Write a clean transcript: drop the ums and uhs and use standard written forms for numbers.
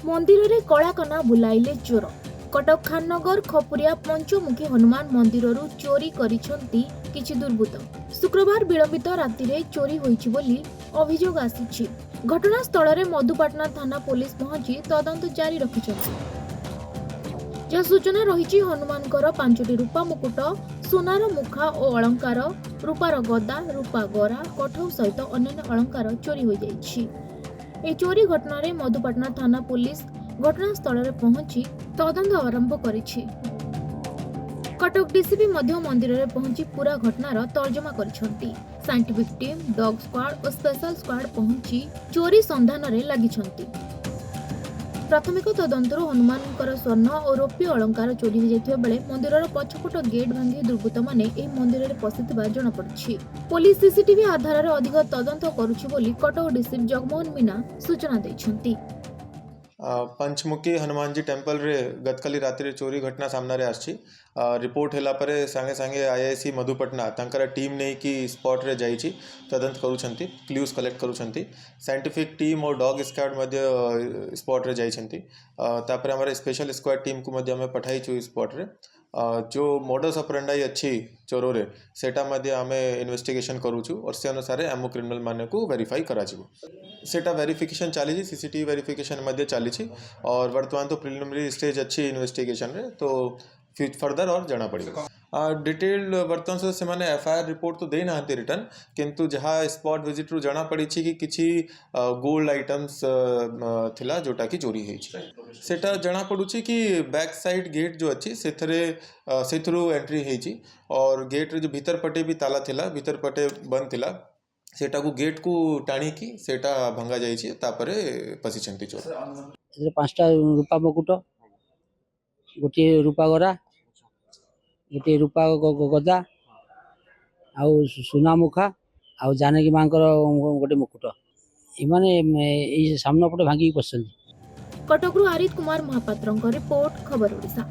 मंदिर रे कलाकना बुलाइले चोर। कटक खाननगर खपुरिया पंचमुखी हनुमान मंदिर चोरी करिसेंती किछि दुर्बृत्त। शुक्रवार विलंबित राति रे चोरी होईछि बोली अभियोग आसिछि। घटनास्थल रे मधुपाटना थाना पुलिस पहुंची तदंत जारी रखिछन्ति। जहाँ सूचना रही हनुमानकर 5टी रूपा मुकुट, सोनार मुखा और अलंकार, रूपार गदा, रूपा गरा, कठौ सहित अन्य अलंकार चोरी हो जाइछि। ए चोरी घटना रे मधुपाटना थाना पुलिस घटनास्थल रे पहुंची तदंत आरंभ करिछि। कटक डीसीपी मध्य मंदिर रे पहुंची पूरा घटनार तर्जमा करिसंती। साइंटिफिक टीम, डॉग स्क्वाड और स्पेशल स्क्वाड पहुंची चोरी संधान रे लागिसंती। प्राथमिक तदंतरु हनुमानकर स्वर्ण और रौप्य अलंकार चोरी हो जाइथिबा बेले मंदिरर पछपट गेट भांगी दुर्बृत्त माने एही मंदिर रे पसिथिबा जणा पड़छि। पुलिस सीसीटीवी आधार रे अधिक तदंत करूछि बोली कटक डीसीपी जगमोहन मीना सूचना दैछंती। पंचमुखी हनुमान जी टेम्पल रे गतकाली रात्रि चोरी घटना सामना रे आछि। रिपोर्ट होला परे सांगे सांगे आईआईसी मधुपाटना तांकर टीम नै कि स्पॉट रे जाइछि तदंत करूछंती, क्लूज कलेक्ट करूछंती। साइंटिफिक टीम और डॉग स्क्वाड मध्य स्पॉट रे जाइछंती। तापर हमर स्पेशल स्क्वाड टीम को मध्य हमें पठाइछु स्पॉट रे। जो मोडस ऑपरेंडाई अच्छी चोरो रे सेटा मध्य आमे इन्वेस्टिगेशन करूछु और से अनुसार एमओ क्रिमिनल माने को वेरीफाई कराजिबो। सेटा वेरिफिकेशन चली सीसीटीवी वेरिफिकेशन मध्य चली और वर्तमान तो प्रिलिमिनरी स्टेज अच्छी इन्वेस्टिगेशन रे, तो फर्दर और जाना पड़ेगा। डिटेल्ड वर्तमान से माने एफआईआर रिपोर्ट तो दे ना रिटर्न, किंतु जहाँ स्पॉट विजिट रु जाना पड़ी कि किछि गोल्ड आइटम्स थिला जोटा कि चोरी होई सेटा जाना पड़ुछि कि बैक साइड गेट जो अच्छी सेथरु एंट्री होई और गेट रे जो भीतर पटे भी ताला थिला, भीतर पटे बंद थिला, सेटा को गेट को टाणी की सेटा भंगा जाइछि तापरे पसिछंती चोर। एथरे 5टा रूपा मुकुट, गोटे रूपा गरा, गोटे रूपा गदा आउ सुना मुखा आउ जानकी मांकर गोटे मुकुट इमाने सामना पटे भांगी पसंद। कटकरू आरित कुमार महापात्रଙ୍କ रिपोर्ट खबर ओडिशा।